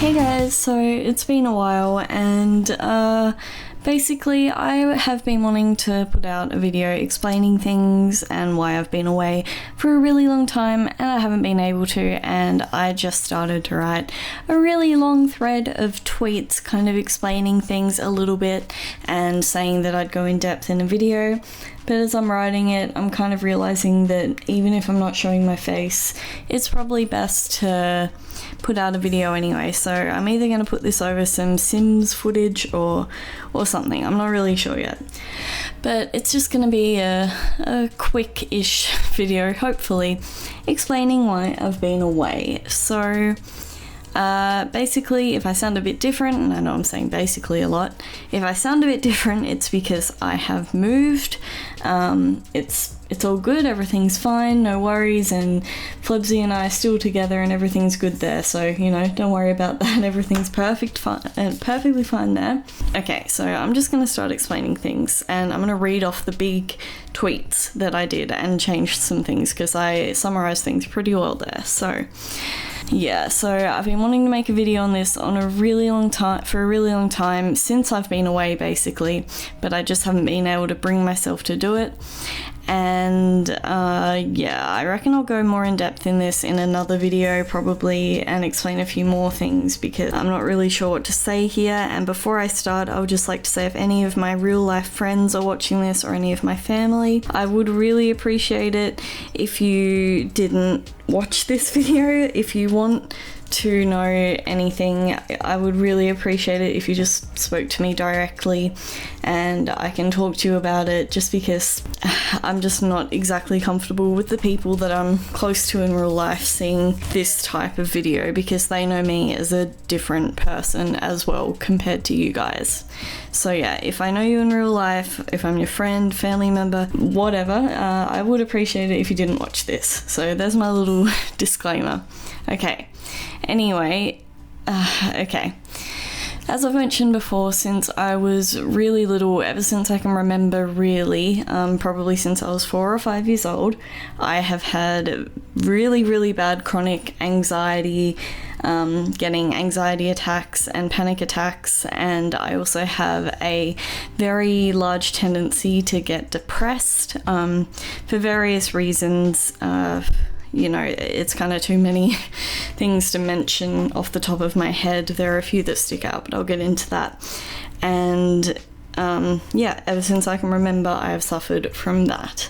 Hey guys, so it's been a while and basically I have been wanting to put out a video explaining things and why I've been away for a really long time and I haven't been able to, and I just started to write a really long thread of tweets kind of explaining things a little bit and saying that I'd go in depth in a video. But as I'm writing it, I'm kind of realizing that even if I'm not showing my face, it's probably best to put out a video anyway. So I'm either going to put this over some Sims footage or something. I'm not really sure yet. But it's just going to be a quick-ish video, hopefully, explaining why I've been away. So basically, if I sound a bit different, and I know I'm saying basically a lot, if I sound a bit different, it's because I have moved. It's all good, everything's fine, no worries, and Flebsy and I are still together and everything's good there, so, you know, don't worry about that, everything's perfectly fine there. Okay, so I'm just going to start explaining things, and I'm going to read off the big tweets that I did and change some things, because I summarized things pretty well there. So yeah, so I've been wanting to make a video on this for a really long time, since I've been away basically, but I just haven't been able to bring myself to do it. And yeah, I reckon I'll go more in depth in this in another video probably and explain a few more things because I'm not really sure what to say here. And before I start, I would just like to say if any of my real life friends are watching this or any of my family, I would really appreciate it if you didn't watch this video. If you want to know anything, I would really appreciate it if you just spoke to me directly and I can talk to you about it, just because I'm just not exactly comfortable with the people that I'm close to in real life seeing this type of video, because they know me as a different person as well compared to you guys. So yeah, if I know you in real life, if I'm your friend, family member, whatever, I would appreciate it if you didn't watch this. So there's my little disclaimer. Okay. Anyway, okay. As I've mentioned before, since I was really little, ever since I can remember really, probably since I was 4 or 5 years old, I have had really, really bad chronic anxiety, getting anxiety attacks and panic attacks, and I also have a very large tendency to get depressed for various reasons. You know, it's kind of too many things to mention off the top of my head. There are a few that stick out, but I'll get into that. And yeah, ever since I can remember, I have suffered from that.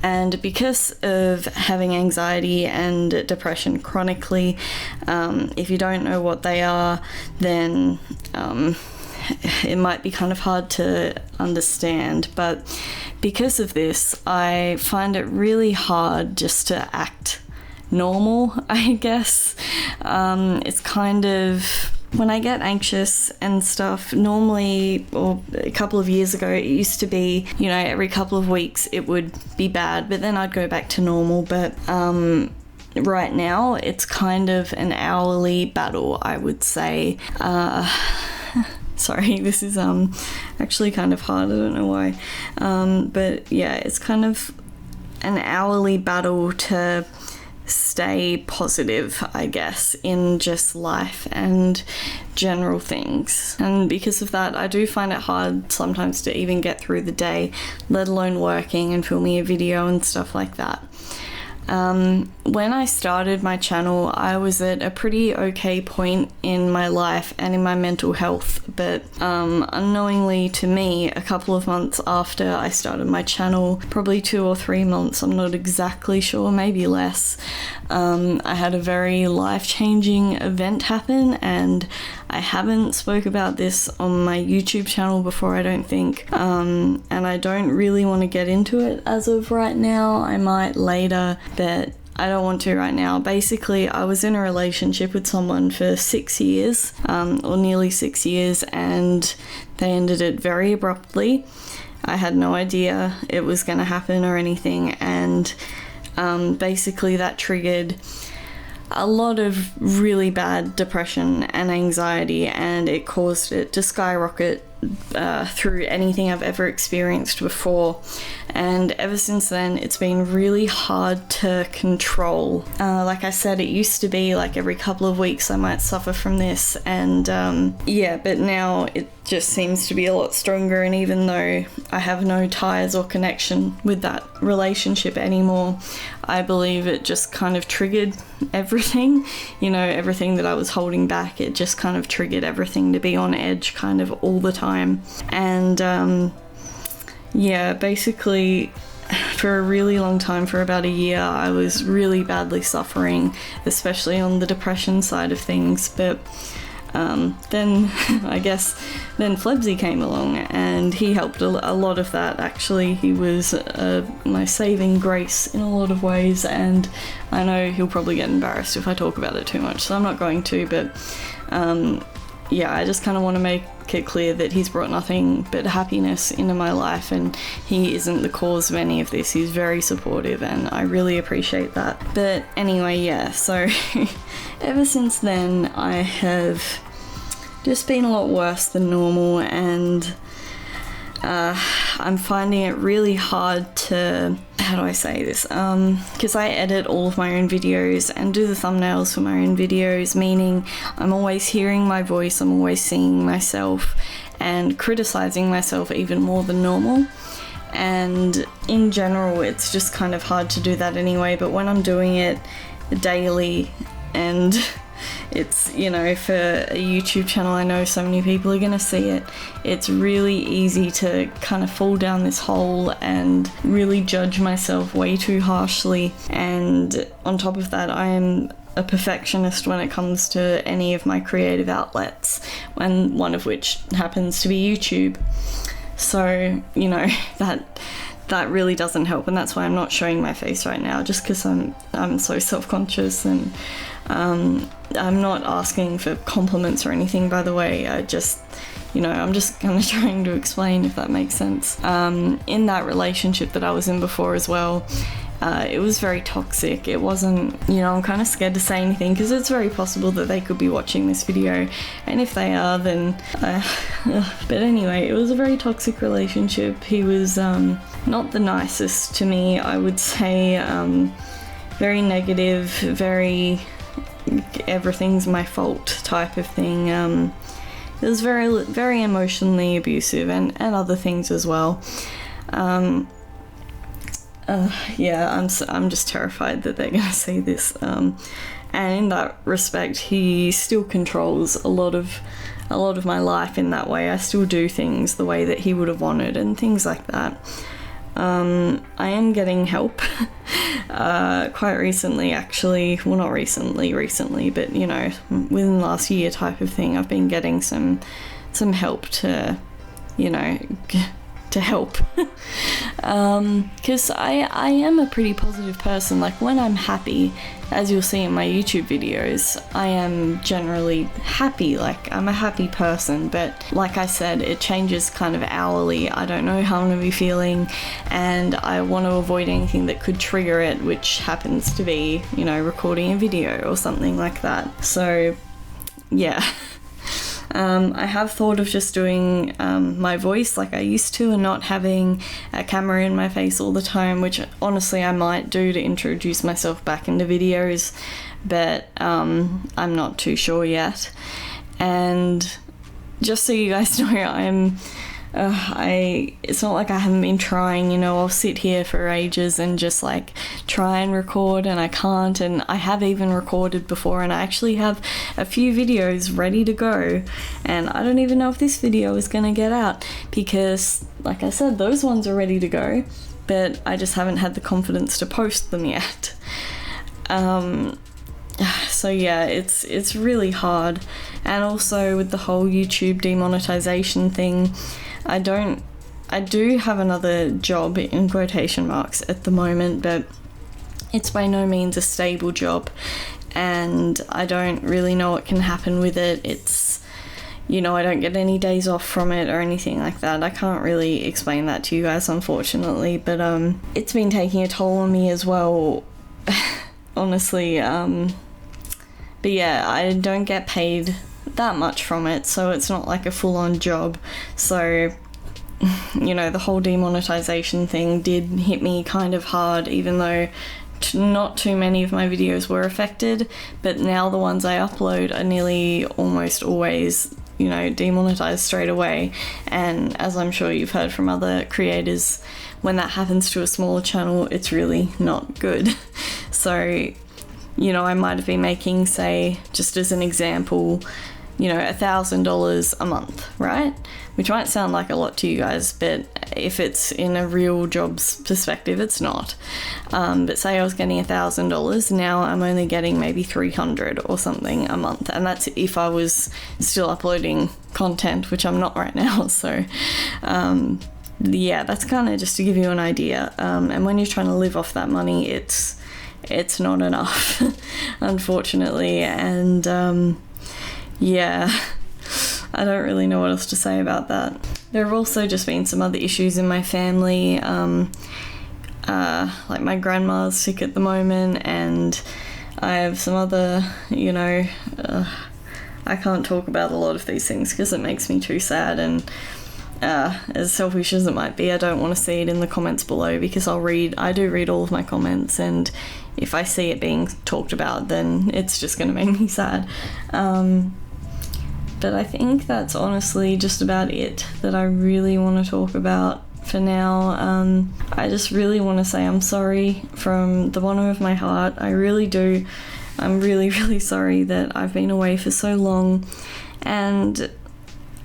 And because of having anxiety and depression chronically, if you don't know what they are, then it might be kind of hard to understand, but because of this, I find it really hard just to act normal, I guess. It's kind of, when I get anxious and stuff, normally, or a couple of years ago, it used to be, you know, every couple of weeks it would be bad, but then I'd go back to normal. But right now, it's kind of an hourly battle, I would say. Sorry, this is actually kind of hard, I don't know why. But yeah, it's kind of an hourly battle to stay positive, I guess, in just life and general things. And because of that, I do find it hard sometimes to even get through the day, let alone working and filming a video and stuff like that. When I started my channel, I was at a pretty okay point in my life and in my mental health, but unknowingly to me, a couple of months after I started my channel, probably 2 or 3 months, I'm not exactly sure, maybe less, I had a very life-changing event happen, and I haven't spoke about this on my YouTube channel before, I don't think, and I don't really want to get into it as of right now. I might later, but I don't want to right now. Basically, I was in a relationship with someone for 6 years, or nearly 6 years, and they ended it very abruptly. I had no idea it was going to happen or anything, and basically that triggered a lot of really bad depression and anxiety, and it caused it to skyrocket through anything I've ever experienced before, and ever since then it's been really hard to control. Like I said, it used to be like every couple of weeks I might suffer from this, and yeah, but now it just seems to be a lot stronger, and even though I have no ties or connection with that relationship anymore, I believe it just kind of triggered everything, you know, everything that I was holding back. It just kind of triggered everything to be on edge kind of all the time. And yeah, basically for a really long time, for about a year, I was really badly suffering, especially on the depression side of things. But then I guess then Flebsy came along, and he helped a lot of that. Actually, he was my saving grace in a lot of ways, and I know he'll probably get embarrassed if I talk about it too much, so I'm not going to. But yeah, I just kind of want to make it clear that he's brought nothing but happiness into my life, and he isn't the cause of any of this. He's very supportive, and I really appreciate that. But anyway, yeah, so ever since then I have just been a lot worse than normal, and I'm finding it really hard to, how do I say this, because I edit all of my own videos and do the thumbnails for my own videos, meaning I'm always hearing my voice, I'm always seeing myself and criticizing myself even more than normal. And in general, it's just kind of hard to do that anyway, but when I'm doing it daily, and it's, you know, for a YouTube channel, I know so many people are gonna see it, it's really easy to kind of fall down this hole and really judge myself way too harshly. And on top of that, I am a perfectionist when it comes to any of my creative outlets, and one of which happens to be YouTube. So, you know, that really doesn't help, and that's why I'm not showing my face right now, just because I'm so self-conscious. And I'm not asking for compliments or anything, by the way. I just, you know, I'm just kind of trying to explain, if that makes sense. In that relationship that I was in before as well, it was very toxic. It wasn't, you know, I'm kind of scared to say anything because it's very possible that they could be watching this video, and if they are, then but anyway, it was a very toxic relationship. He was not the nicest to me, I would say. Very negative, very everything's my fault type of thing. It was very, very emotionally abusive, and other things as well. Yeah, I'm just terrified that they're gonna see this. And in that respect, he still controls a lot of my life in that way. I still do things the way that he would have wanted and things like that. I am getting help quite recently, actually. Well, not recently, but you know, within the last year type of thing, I've been getting some help to, you know, to help. Because I am a pretty positive person. Like, when I'm happy, as you'll see in my YouTube videos, I am generally happy. Like, I'm a happy person, but like I said, it changes kind of hourly. I don't know how I'm gonna be feeling, and I want to avoid anything that could trigger it, which happens to be, you know, recording a video or something like that. So yeah. I have thought of just doing my voice like I used to, and not having a camera in my face all the time, which honestly I might do to introduce myself back into videos, but I'm not too sure yet. And just so you guys know, it's not like I haven't been trying, you know. I'll sit here for ages and just like try and record, and I can't. And I have even recorded before, and I actually have a few videos ready to go, and I don't even know if this video is gonna get out, because like I said, those ones are ready to go, but I just haven't had the confidence to post them yet. So yeah, it's really hard. And also with the whole YouTube demonetization thing, I do have another job in quotation marks at the moment, but it's by no means a stable job, and I don't really know what can happen with it. It's, you know, I don't get any days off from it or anything like that. I can't really explain that to you guys, unfortunately, but it's been taking a toll on me as well, honestly. But yeah, I don't get paid that much from it, so it's not like a full-on job. So, you know, the whole demonetization thing did hit me kind of hard, even though not too many of my videos were affected, but now the ones I upload are nearly almost always, you know, demonetized straight away. And as I'm sure you've heard from other creators, when that happens to a smaller channel, it's really not good. So, you know, I might have been making, say, just as an example, you know, $1,000 a month, right? Which might sound like a lot to you guys, but if it's in a real job's perspective, it's not. But say I was getting $1,000, now I'm only getting maybe $300 or something a month, and that's if I was still uploading content, which I'm not right now. So yeah, that's kind of just to give you an idea. And when you're trying to live off that money, it's not enough, unfortunately. And yeah, I don't really know what else to say about that. There have also just been some other issues in my family. Like my grandma's sick at the moment, and I have some other, you know, I can't talk about a lot of these things because it makes me too sad, and as selfish as it might be, I don't want to see it in the comments below, because I do read all of my comments, and if I see it being talked about, then it's just going to make me sad. But I think that's honestly just about it that I really want to talk about for now. I just really want to say I'm sorry from the bottom of my heart. I really do. I'm really, really sorry that I've been away for so long, and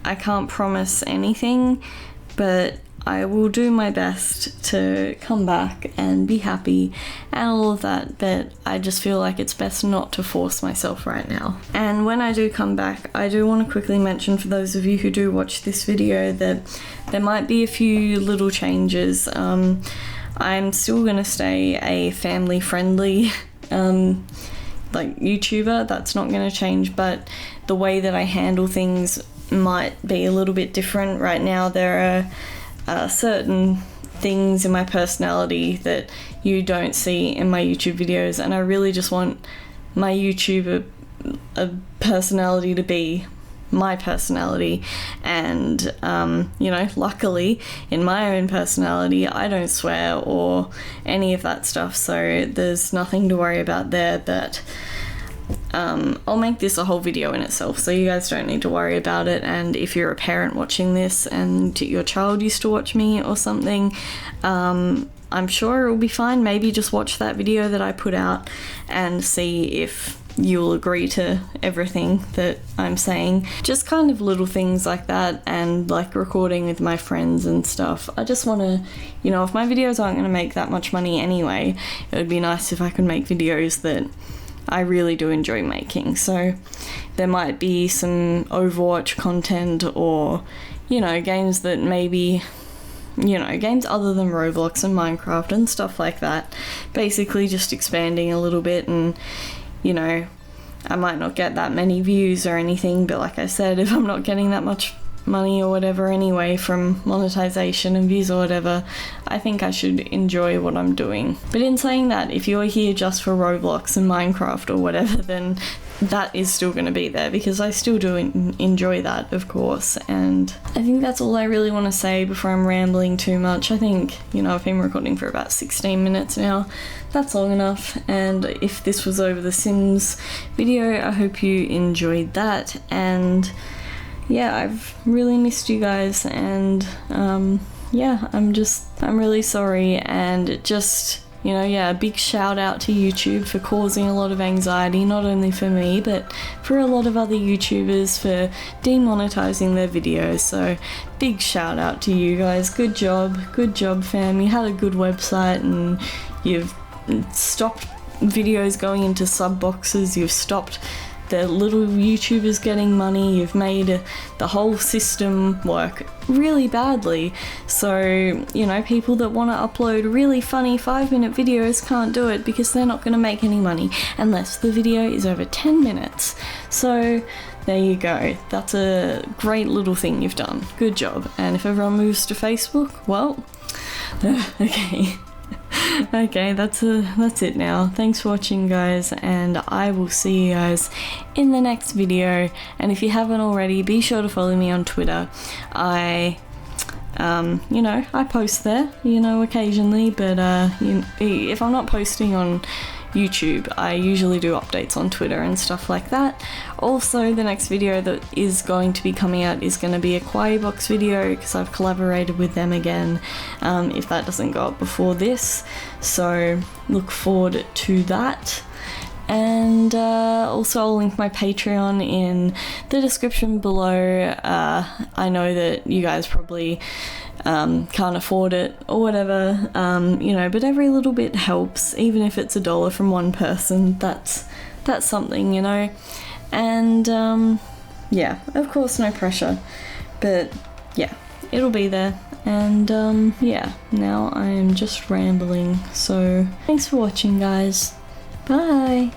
I can't promise anything, but I will do my best to come back and be happy and all of that, but I just feel like it's best not to force myself right now. And when I do come back, I do want to quickly mention, for those of you who do watch this video, that there might be a few little changes. I'm still going to stay a family-friendly like YouTuber. That's not going to change, but the way that I handle things might be a little bit different. Right now there are certain things in my personality that you don't see in my YouTube videos, and I really just want my YouTube personality to be my personality. And you know, luckily in my own personality I don't swear or any of that stuff, so there's nothing to worry about there. But I'll make this a whole video in itself, so you guys don't need to worry about it. And if you're a parent watching this and your child used to watch me or something, I'm sure it will be fine. Maybe just watch that video that I put out and see if you'll agree to everything that I'm saying. Just kind of little things like that, and like recording with my friends and stuff. I just want to, you know, if my videos aren't going to make that much money anyway, it would be nice if I could make videos that I really do enjoy making. So there might be some Overwatch content, or, you know, games that maybe, you know, games other than Roblox and Minecraft and stuff like that. Basically just expanding a little bit. And, you know, I might not get that many views or anything, but like I said, if I'm not getting that much money or whatever anyway from monetization and views or whatever, I think I should enjoy what I'm doing. But in saying that, if you're here just for Roblox and Minecraft or whatever, then that is still going to be there, because I still do enjoy that, of course. And I think that's all I really want to say before I'm rambling too much. I think, you know, I've been recording for about 16 minutes now. That's long enough. And if this was over the Sims video, I hope you enjoyed that. And yeah, I've really missed you guys, and yeah, I'm really sorry. And just, you know, yeah, a big shout out to YouTube for causing a lot of anxiety, not only for me, but for a lot of other YouTubers, for demonetizing their videos. So big shout out to you guys. Good job, fam. You had a good website, and you've stopped videos going into sub boxes, you've stopped the little YouTubers getting money, you've made the whole system work really badly. So, you know, people that want to upload really funny 5-minute videos can't do it, because they're not going to make any money unless the video is over 10 minutes. So there you go. That's a great little thing you've done. Good job. And if everyone moves to Facebook, well, okay. Okay, that's it now. Thanks for watching, guys, and I will see you guys in the next video. And if you haven't already, be sure to follow me on Twitter. I post there, occasionally, but if I'm not posting on YouTube, I usually do updates on Twitter and stuff like that. Also, the next video that is going to be coming out is going to be a Box video, because I've collaborated with them again, if that doesn't go up before this, so look forward to that. And also I'll link my Patreon in the description below. I know that you guys probably can't afford it or whatever, but every little bit helps, even if it's $1 from one person. That's something, and yeah, of course, no pressure, but yeah, it'll be there. And yeah, now I'm just rambling, so thanks for watching, guys. Bye.